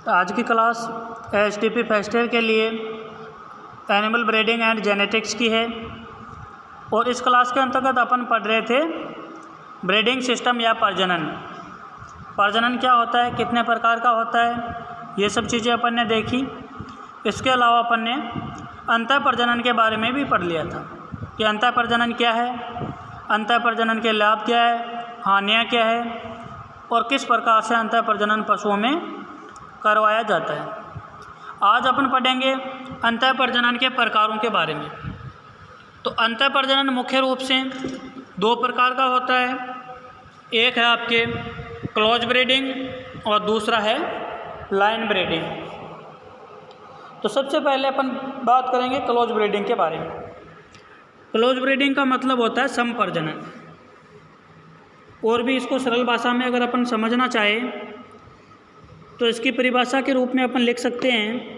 आज की class HTP first year के लिए एनिमल ब्रीडिंग एंड जेनेटिक्स की है और इस क्लास के अंतर्गत अपन पढ़ रहे थे ब्रीडिंग सिस्टम या प्रजनन। प्रजनन क्या होता है, कितने प्रकार का होता है, ये सब चीज़ें अपन ने देखी। इसके अलावा अपन ने अंतः प्रजनन के बारे में भी पढ़ लिया था कि अंतः प्रजनन क्या है, अंतः प्रजनन के लाभ क्या है, हानियाँ क्या है और किस प्रकार से अंतः प्रजनन पशुओं में करवाया जाता है। आज अपन पढ़ेंगे अंतः प्रजनन के प्रकारों के बारे में। तो अंतः प्रजनन मुख्य रूप से दो प्रकार का होता है, एक है आपके क्लोज ब्रीडिंग और दूसरा है लाइन ब्रीडिंग। तो सबसे पहले अपन बात करेंगे क्लोज ब्रीडिंग के बारे में। क्लोज ब्रीडिंग का मतलब होता है समप्रजनन, और भी इसको सरल भाषा में अगर अपन समझना चाहें तो इसकी परिभाषा के रूप में अपन लिख सकते हैं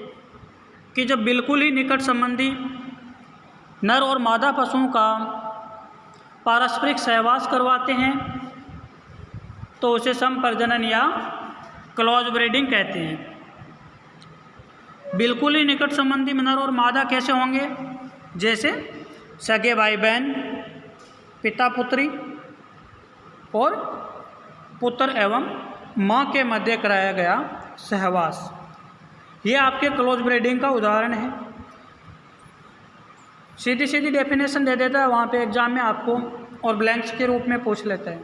कि जब बिल्कुल ही निकट संबंधी नर और मादा पशुओं का पारस्परिक सहवास करवाते हैं तो उसे समप्रजनन या क्लोज ब्रीडिंग कहते हैं। बिल्कुल ही निकट संबंधी नर और मादा कैसे होंगे, जैसे सगे भाई बहन, पिता पुत्री और पुत्र एवं माँ के मध्य कराया गया सहवास, ये आपके क्लोज ब्रीडिंग का उदाहरण है। सीधी सीधी डेफिनेशन दे देता है वहाँ पे एग्जाम में आपको, और ब्लैंक्स के रूप में पूछ लेता है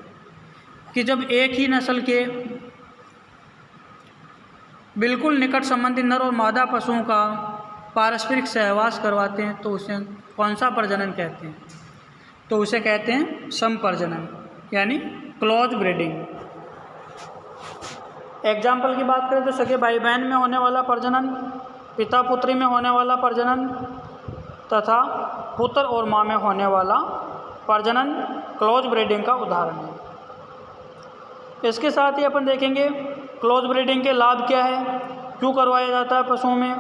कि जब एक ही नस्ल के बिल्कुल निकट संबंधी नर और मादा पशुओं का पारस्परिक सहवास करवाते हैं तो उसे कौन सा प्रजनन कहते हैं, तो उसे कहते हैं समप्रजनन यानी क्लोज ब्रीडिंग। एग्जाम्पल की बात करें तो सगे भाई बहन में होने वाला प्रजनन, पिता पुत्री में होने वाला प्रजनन तथा पुत्र और माँ में होने वाला प्रजनन क्लोज ब्रीडिंग का उदाहरण है। इसके साथ ही अपन देखेंगे क्लोज ब्रीडिंग के लाभ क्या है, क्यों करवाया जाता है पशुओं में।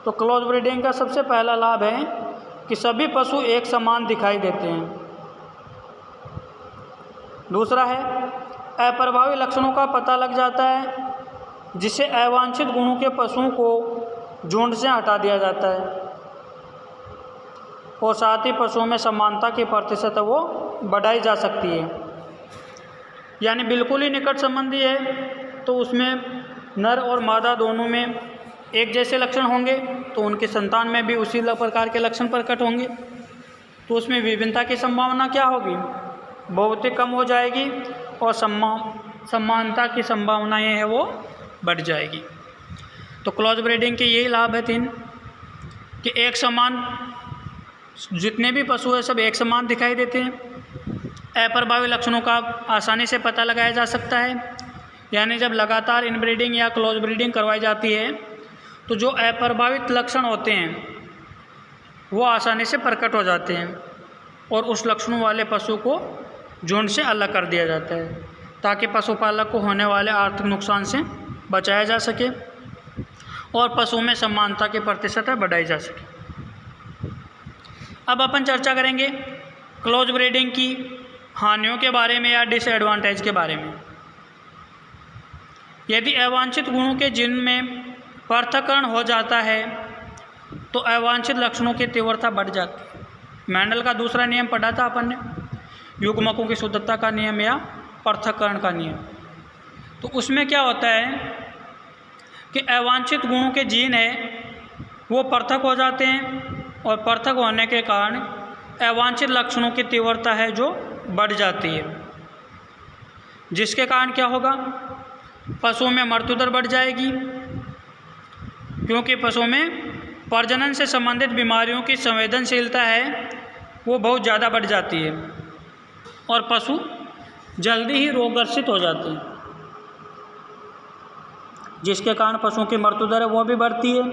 तो क्लोज ब्रीडिंग का सबसे पहला लाभ है कि सभी पशु एक समान दिखाई देते हैं। दूसरा है अप्रभावी लक्षणों का पता लग जाता है, जिससे अवांछित गुणों के पशुओं को झुंड से हटा दिया जाता है, और साथ ही पशुओं में समानता की प्रतिशत वो बढ़ाई जा सकती है। यानी बिल्कुल ही निकट संबंधी है तो उसमें नर और मादा दोनों में एक जैसे लक्षण होंगे तो उनके संतान में भी उसी प्रकार के लक्षण प्रकट होंगे, तो उसमें विभिन्नता की संभावना क्या होगी, बहुत ही कम हो जाएगी, और समानता की संभावनाएं हैं वो बढ़ जाएगी। तो क्लोज ब्रीडिंग के यही लाभ है तीन, कि एक समान जितने भी पशु हैं सब एक समान दिखाई देते हैं, अप्रभावी लक्षणों का आसानी से पता लगाया जा सकता है। यानी जब लगातार इनब्रीडिंग या क्लोज ब्रीडिंग करवाई जाती है तो जो अप्रभावित लक्षण होते हैं वो आसानी से प्रकट हो जाते हैं, और उस लक्षणों वाले पशु को झुंड से अलग कर दिया जाता है, ताकि पशुपालक को होने वाले आर्थिक नुकसान से बचाया जा सके और पशु में समानता की प्रतिशत बढ़ाई जा सके। अब अपन चर्चा करेंगे क्लोज ब्रीडिंग की हानियों के बारे में या डिसएडवांटेज के बारे में। यदि अवांछित गुणों के जीन में पृथक्करण हो जाता है तो अवांछित लक्षणों की तीव्रता बढ़ जाती है। मेंडल का दूसरा नियम पढ़ा था अपन ने, युग्मकों की शुद्धता का नियम या पृथक्करण का नियम। तो उसमें क्या होता है कि अवांछित गुणों के जीन है वो पृथक हो जाते हैं, और पृथक होने के कारण अवांछित लक्षणों की तीव्रता है जो बढ़ जाती है, जिसके कारण क्या होगा, पशुओं में मृत्यु दर बढ़ जाएगी, क्योंकि पशुओं में प्रजनन से संबंधित बीमारियों की संवेदनशीलता है वो बहुत ज़्यादा बढ़ जाती है, और पशु जल्दी ही रोगग्रसित हो जाते हैं, जिसके कारण पशुओं की मृत्यु दर है वो भी बढ़ती है,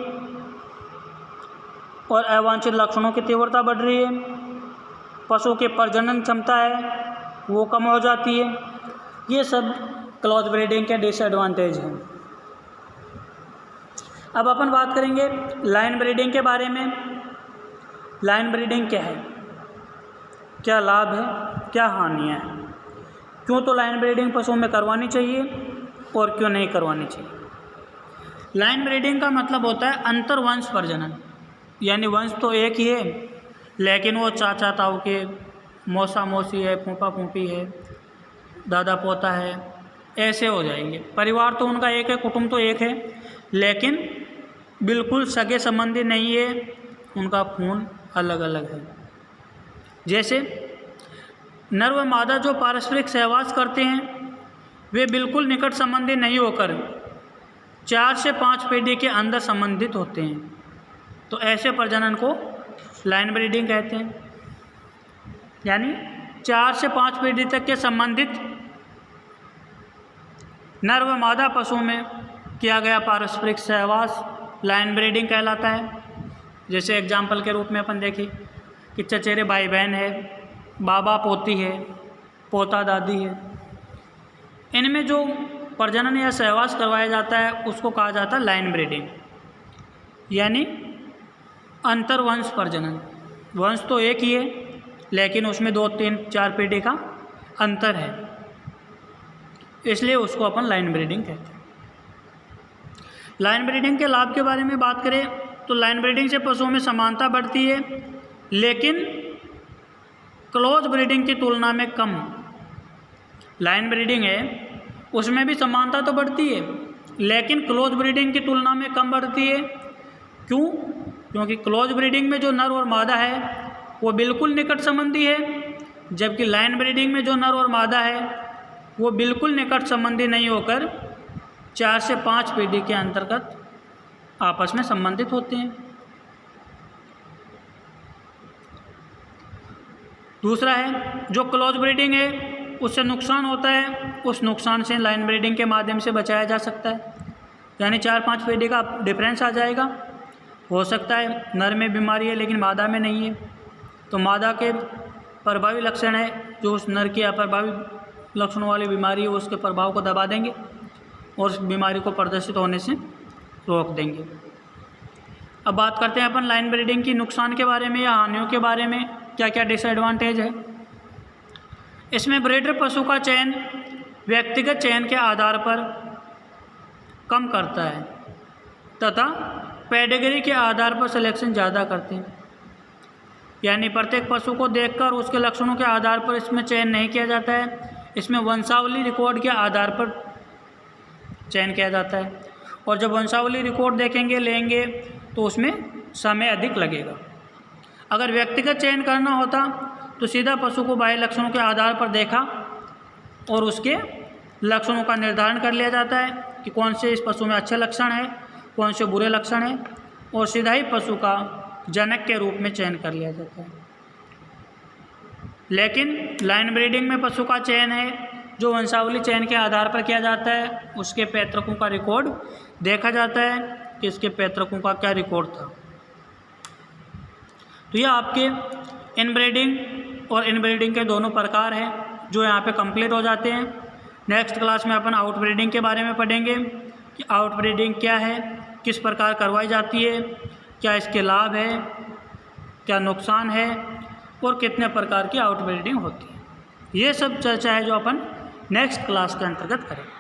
और अवांछित लक्षणों की तीव्रता बढ़ रही है, पशु की प्रजनन क्षमता है वो कम हो जाती है। ये सब क्लोज ब्रीडिंग के डिसएडवांटेज हैं। अब अपन बात करेंगे लाइन ब्रीडिंग के बारे में। लाइन ब्रीडिंग क्या है, क्या लाभ है, क्या हानियाँ हैं, क्यों तो लाइन ब्रीडिंग पशुओं में करवानी चाहिए और क्यों नहीं करवानी चाहिए। लाइन ब्रीडिंग का मतलब होता है अंतर वंश प्रजनन, यानी वंश तो एक ही है लेकिन वो चाचा ताऊ के, मौसा मौसी है, फूफा फूफी है, दादा पोता है, ऐसे हो जाएंगे। परिवार तो उनका एक है, कुटुंब तो एक है, लेकिन बिल्कुल सगे संबंधी नहीं है, उनका खून अलग अलग है। जैसे नर व मादा जो पारस्परिक सहवास करते हैं वे बिल्कुल निकट संबंधी नहीं होकर 4 से 5 पीढ़ी के अंदर संबंधित होते हैं, तो ऐसे प्रजनन को लाइन ब्रीडिंग कहते हैं। यानी 4 से 5 पीढ़ी तक के संबंधित नर व मादा पशु में किया गया पारस्परिक सहवास लाइन ब्रीडिंग कहलाता है। जैसे एग्जाम्पल के रूप में अपन देखें कि चचेरे भाई बहन है, बाबा पोती है, पोता दादी है, इनमें जो प्रजनन या सहवास करवाया जाता है उसको कहा जाता है लाइन ब्रीडिंग, यानी अंतरवंश प्रजनन। वंश तो एक ही है लेकिन उसमें 2, 3, 4 पीढ़ी का अंतर है, इसलिए उसको अपन लाइन ब्रीडिंग कहते हैं। लाइन ब्रीडिंग के लाभ के बारे में बात करें तो लाइन ब्रीडिंग से पशुओं में समानता बढ़ती है, लेकिन क्लोज ब्रीडिंग की तुलना में कम। लाइन ब्रीडिंग है उसमें भी समानता तो बढ़ती है लेकिन क्लोज ब्रीडिंग की तुलना में कम बढ़ती है। क्यों? क्योंकि क्लोज ब्रीडिंग में जो नर और मादा है वो बिल्कुल निकट संबंधी है, जबकि लाइन ब्रीडिंग में जो नर और मादा है वो बिल्कुल निकट संबंधी नहीं होकर 4 से 5 पीढ़ी के अंतर्गत आपस में संबंधित होते हैं। दूसरा है जो क्लोज ब्रीडिंग है उससे नुकसान होता है, उस नुकसान से लाइन ब्रीडिंग के माध्यम से बचाया जा सकता है। यानी 4-5 पीढ़ी का डिफरेंस आ जाएगा। हो सकता है नर में बीमारी है लेकिन मादा में नहीं है, तो मादा के प्रभावी लक्षण है जो उस नर की अप्रभावी लक्षणों वाली बीमारी है उसके प्रभाव को दबा देंगे और उस बीमारी को प्रदर्शित होने से रोक देंगे। अब बात करते हैं अपन लाइन ब्रीडिंग की नुकसान के बारे में या हानियों के बारे में, क्या क्या डिसएडवांटेज है। इसमें ब्रीडर पशु का चयन व्यक्तिगत चयन के आधार पर कम करता है तथा पेडिग्री के आधार पर सिलेक्शन ज़्यादा करते हैं। यानी प्रत्येक पशु को देखकर उसके लक्षणों के आधार पर इसमें चयन नहीं किया जाता है, इसमें वंशावली रिकॉर्ड के आधार पर चयन किया जाता है। और जब वंशावली रिकॉर्ड देखेंगे लेंगे तो उसमें समय अधिक लगेगा। अगर व्यक्तिगत चयन करना होता तो सीधा पशु को बाह्य लक्षणों के आधार पर देखा और उसके लक्षणों का निर्धारण कर लिया जाता है कि कौन से इस पशु में अच्छे लक्षण है, कौन से बुरे लक्षण हैं, और सीधा ही पशु का जनक के रूप में चयन कर लिया जाता है। लेकिन लाइन ब्रीडिंग में पशु का चयन है जो वंशावली चयन के आधार पर किया जाता है, उसके पैतृकों का रिकॉर्ड देखा जाता है कि इसके पैतृकों का क्या रिकॉर्ड था। तो यह आपके इनब्रीडिंग और इनब्रीडिंग के दोनों प्रकार हैं जो यहाँ पे कंप्लीट हो जाते हैं। नेक्स्ट क्लास में अपन आउटब्रीडिंग के बारे में पढ़ेंगे कि आउटब्रीडिंग क्या है, किस प्रकार करवाई जाती है, क्या इसके लाभ है, क्या नुकसान है और कितने प्रकार की आउटब्रीडिंग होती है। ये सब चर्चा है जो अपन नेक्स्ट क्लास के अंतर्गत करेंगे।